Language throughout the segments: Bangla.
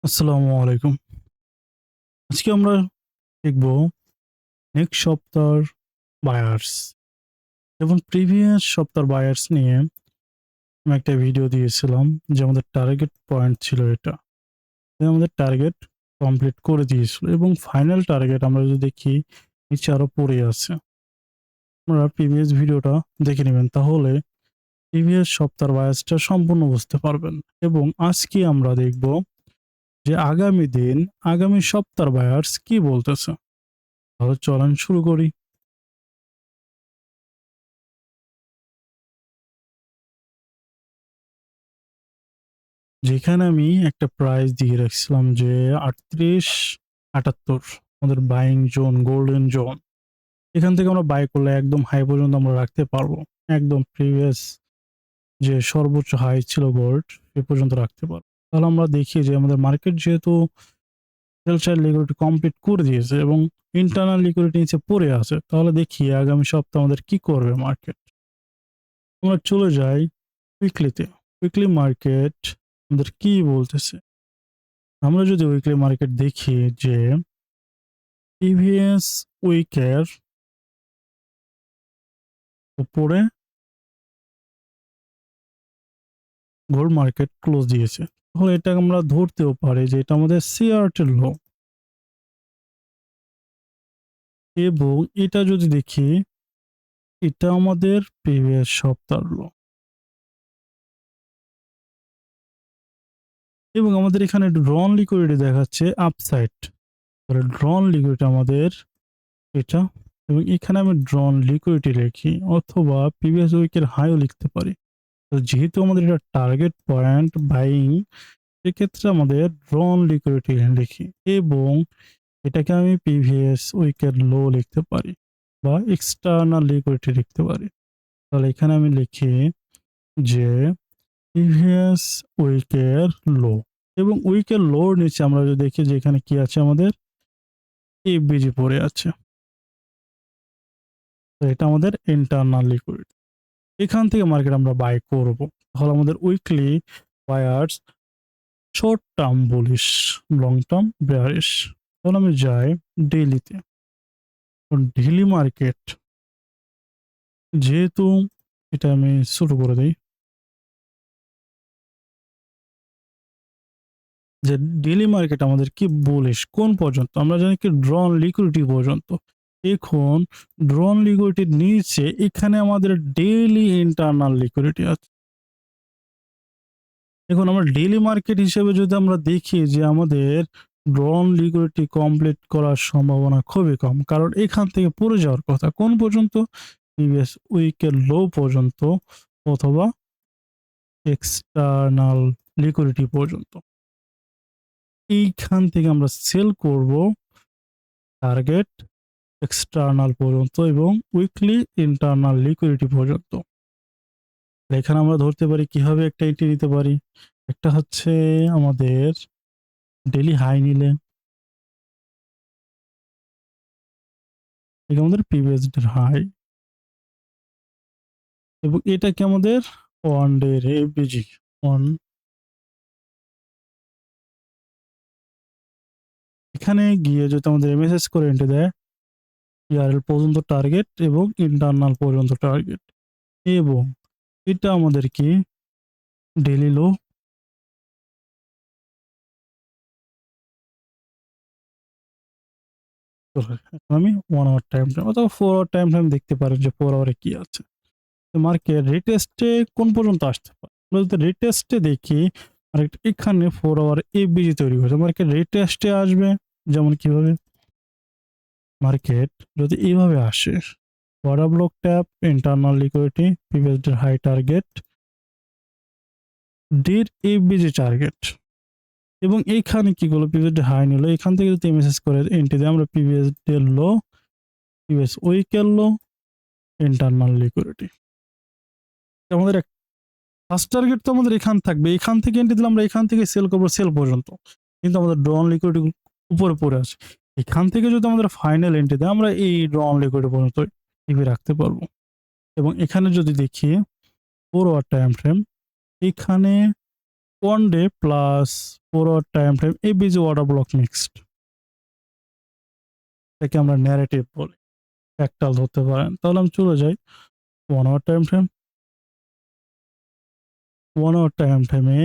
আসসালামু আলাইকুম। আজকে আমরা দেখব নেক্সট সপ্তাহের বায়ার্স এবং প্রিভিয়াস সপ্তাহের বায়ার্স নিয়ে আমি একটা ভিডিও দিয়েছিলাম যে আমাদের টার্গেট পয়েন্ট ছিল এটা। আমাদের টার্গেট কমপ্লিট করে দিয়েছিল এবং ফাইনাল টার্গেট আমরা যদি দেখি নিচে আরো পড়ে আছে। আপনারা প্রিভিয়াস ভিডিওটা দেখে নেবেন, তাহলে প্রিভিয়াস সপ্তাহের বায়ার্সটা সম্পূর্ণ বুঝতে পারবেন। এবং আজকে আমরা দেখব যে আগামী সপ্তাহের বায়ার্স কি বলতেছে। তাহলে চলেন শুরু করি। যেখানে আমি একটা প্রাইস দিয়ে রাখছিলাম যে ৩৮-৭৮ আমাদের বাইং জোন, গোল্ডেন জোন। এখান থেকে আমরা বাই করলে একদম হাই পর্যন্ত আমরা রাখতে পারবো। একদম প্রিভিয়াস যে সর্বোচ্চ হাই ছিল গোল্ড, এ পর্যন্ত রাখতে পারবো। তাহলে আমরা দেখি যে আমাদের মার্কেট যেহেতু সেল সাইড লিকুইডিটি কমপ্লিট করে দিয়েছে এবং ইন্টারনাল লিকুইডিটি নিচে পড়ে আছে, তাহলে দেখি আগামী সপ্তাহে আমাদের কি করবে মার্কেট। আমরা চলে যাই উইকলিতে। উইকলি মার্কেট আমাদের কি বলতেছে। আমরা যদি উইকলি মার্কেট দেখি যে প্রিভিয়াস উইকের উপরে গোল্ড মার্কেট ক্লোজ দিয়েছে, তাহলে এটা আমরা ধরতেও পারি যে এটা আমাদের সিআরটির লো। এবং এটা যদি দেখি, এটা আমাদের প্রিভিয়াস সপ্তাহের লো। এবং আমাদের এখানে ড্রন লিকুইডিটি দেখাচ্ছে আপসাইড। ড্রন লিকুইডিটি আমাদের এটা, এবং এখানে আমি ড্রন লিকুইডিটি লিখি অথবা প্রিভিয়াস উইকের হাইও লিখতে পারি। তো যেহেতু আমাদের এটা টার্গেট পয়েন্ট বাইং, সেক্ষেত্রে আমাদের ড্রন লিকুইডিটি লিখি এবং এটাকে আমি প্রিভিয়াস উইকের লো লিখতে পারি বা এক্সটার্নাল লিকুইডিটি লিখতে পারি। তাহলে এখানে আমি লিখি যে প্রিভিয়াস উইকের লো, এবং উইকের লোর নিচে আমরা যদি দেখি যে এখানে কি আছে, আমাদের এফবিজি পড়ে আছে। তো এটা আমাদের ইন্টারনাল লিকুইডিটি। এখান থেকে মার্কেট আমরা বাই করব। তাহলে আমাদের weekly buyers short term bullish, long term bearish. তাহলে আমি যাই ডেইলিতে। ডেইলি মার্কেট যেহেতু এটা আমি শুরু করে দিই যে ডেইলি মার্কেট আমাদের কি বুলিশ কোন পর্যন্ত, আমরা জানি কি ড্রন লিকুইডিটি পর্যন্ত। এখন ড্রন লিকুইডিটির নিচে এখানে আমাদের ডেইলি ইন্টারনাল লিকুইডিটি আছে। এখন আমরা ডেইলি মার্কেট হিসেবে যদি আমরা দেখি যে আমাদের ড্রন লিকুইডিটি কমপ্লিট করার সম্ভাবনা খুবই কম, কারণ এখান থেকে পড়ে যাওয়ার কথা কোন পর্যন্ত, প্রিভিয়াস উইকের লো পর্যন্ত অথবা এক্সটার্নাল লিকুইডিটি পর্যন্ত। এইখান থেকে আমরা সেল করব টার্গেট এক্সটার্নাল পর্যন্ত এবং উইকলি ইন্টারনাল লিকুইডিটি পর্যন্ত। এখানে আমরা ধরতে পারি কিভাবে একটা এন্ট্রি নিতে পারি। একটা হচ্ছে আমাদের ডেইলি হাই নিলে, এটা আমাদের প্রিভিয়াস ডে হাই, এবং এটাকে আমাদের ওয়ান ডে এফবিজি অন। এখানে গিয়ে যদি আমাদের এমএসএস করে এন্ট্রি দেয়, ইয়ারএল পর্যন্ত টার্গেট এবং ইন্টারনাল পর্যন্ত টার্গেট, এবং এটা আমাদের কি ডেইলি লো। আমি 1 আওয়ার টাইম ফ্রেম অথবা 4 আওয়ার টাইম ফ্রেম দেখতে পারেন যে 4 আওয়ারে কি আছে। মার্কেট রিটেস্টে কোন পর্যন্ত আসতে পারে। আমরা যদি রিটেস্টে দেখি, মার্কেট এখানে 4 আওয়ার এফবিজি তৈরি করেছে। মার্কেট রিটেস্টে আসবে যেমন কিভাবে, মার্কেট যদি এইভাবে আসে, order block tap, internal liquidity, previous day high target, ডের এফবিজি টার্গেট, এবং এইখানে কি করলো, প্রিভিয়াস ডে হাই নিল। এখান থেকে যদি এমএসএস করে এন্ট্রি দেয়, আমরা প্রিভিয়াস ডে লো, প্রিভিয়াস উইকের লো, ইন্টারনাল লিকুইডিটি। আমাদের ফার্স্ট টার্গেট তো আমাদের এখান থাকবে, এখান থেকে এন্ট্রি দিলে আমরা এখান থেকে সেল করবো সেল পর্যন্ত, কিন্তু আমাদের ড্রন লিকুইডিটি উপরে পড়ে আছে। এখান থেকে যদি আমাদের ফাইনাল এন্ট্রি দেয়, আমরা এই ড্রন লিকুইডিটি পর্যন্ত টিভি রাখতে পারবো। এবং এখানে যদি দেখি 4 আওয়ার টাইম ফ্রেম, এখানে 1 day plus 4 hour time frame ABG order block mixed, এটাকে আমরা ন্যারেটিভ বলি, ফ্র্যাকটাল ধরতে পারেন। তাহলে আমি চলে যাই 1 hour time frame. 1 hour time ফ্রেমে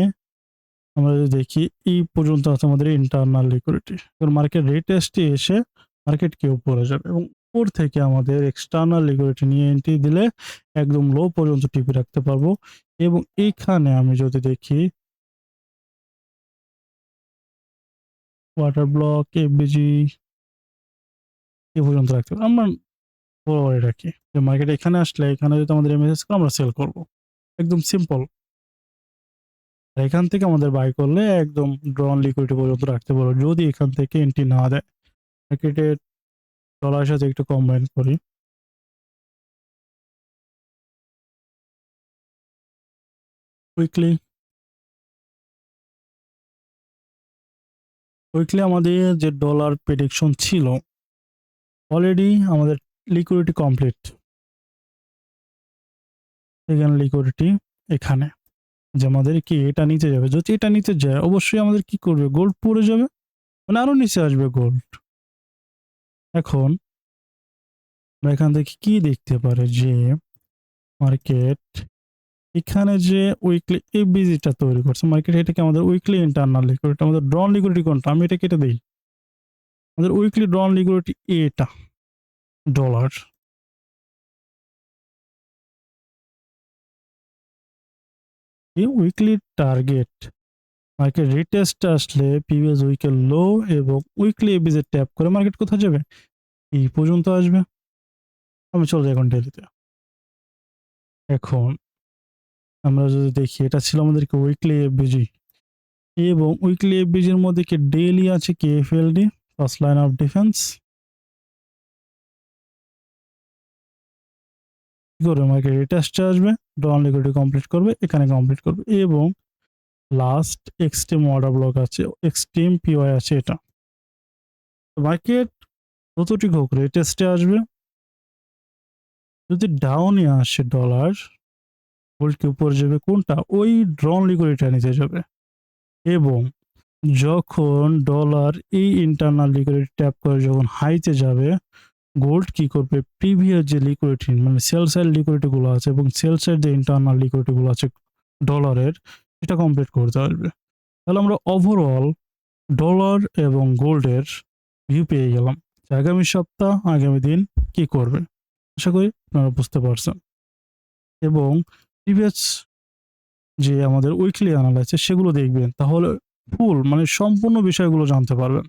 আমরা যদি দেখি এই পর্যন্ত আছে আমাদের ইন্টারনাল লিকুইডিটি। এবার মার্কেট রিটেস্টে এসে মার্কেট কি উপরে যাবে এবং উপর থেকে আমাদের এক্সটার্নাল লিকুইডিটি নিয়ে এন্ট্রি দিলে একদম লো পর্যন্ত টিপে রাখতে পারবো। এবং এইখানে আমি যদি দেখি ওয়াটার ব্লক এফবিজি এ পর্যন্ত রাখতে পারবো। আমরা বরাবরই রাখি যে মার্কেট এখানে আসলে এখানে যদি আমাদের এমএসএস করে আমরা সেল করব, একদম সিম্পল। এখান থেকে আমাদের বাই করলে একদম ড্রন লিকুইডিটি পর্যন্ত রাখতে পারবো যদি এখান থেকে এন্ট্রি না দেয়। মার্কেটের ডলারের সাথে একটু কম্বাইন করি। উইকলি আমাদের যে ডলার প্রেডিকশন ছিল অলরেডি আমাদের লিকুইডিটি কমপ্লিট। এখানে লিকুইডিটি এখানে যে আমাদের কি এটা নিচে যাবে, যদি এটা নিচে যায় অবশ্যই আমাদের কি করবে, গোল্ড পড়ে যাবে, মানে আরো নিচে আসবে গোল্ড। এখন আমরা এখান থেকে কি দেখতে পারে যে মার্কেট এখানে যে উইকলি এফবিজিটা তৈরি করছে মার্কেট, এটাকে আমাদের উইকলি ইন্টারনাল লিকুইডিটি, আমাদের ড্রন লিকুইডিটি কোনটা, আমি এটা কেটে দিই। আমাদের উইকলি ড্রন লিকুইডিটি এটা ডলার। এই উইকলি টার্গেট মার্কেট রিটেস্ট আসলে প্রিভিয়াস উইকের লো এবং উইকলি এফবিজি ট্যাপ করে মার্কেট কোথায় যাবে, এই পর্যন্ত আসবে। আমি চলে যাই এখন ডেলিতে। এখন আমরা যদি দেখি এটা ছিল আমাদেরকে উইকলি এফবিজি এবং উইকলি এফবিজির মধ্যে কি ডেইলি আছে কি এফএলডি, ফার্স্ট লাইন অফ ডিফেন্স। কি করবে মার্কেট রিটেস্টে আসবে, ডন লিকুইডিটি কমপ্লিট করবে, এখানে কমপ্লিট করবে এবং লাস্ট এক্সট্রিম অর্ডার ব্লক আছে, এক্সট্রিম পিওয়াই আছে এটা। মার্কেট যতটুকু হোক রিটেস্টে আসবে, যদি ডাউনে আসে ডলার গোল্ডকে উপরে যাবে কোনটা, ওই ড্রন লিকুইডিটি নিতে যাবে। এবং যখন ডলার এই ইন্টারনাল লিকুইডিটি ট্যাপ করে যখন হাইতে যাবে গোল্ড কি করবে, প্রিভিয়াস যে লিকুইডিটি মানে সেল সাইড লিকুইডিটি গুলো আছে এবং সেল সাইড যে ইন্টারনাল লিকুইডিটি গুলো আছে ডলারের, এটা কমপ্লিট করতে আসবে। তাহলে আমরা ওভারঅল ডলার এবং গোল্ডের ভিউ পেয়ে গেলাম আগামী সপ্তাহ আগামী দিন কি করবে। আশা করি আপনারা বুঝতে পারছেন এবং প্রিভিয়াস যে আমাদের উইকলি অ্যানালাইসিস সেগুলো দেখবেন, তাহলে ফুল মানে সম্পূর্ণ বিষয়গুলো জানতে পারবেন।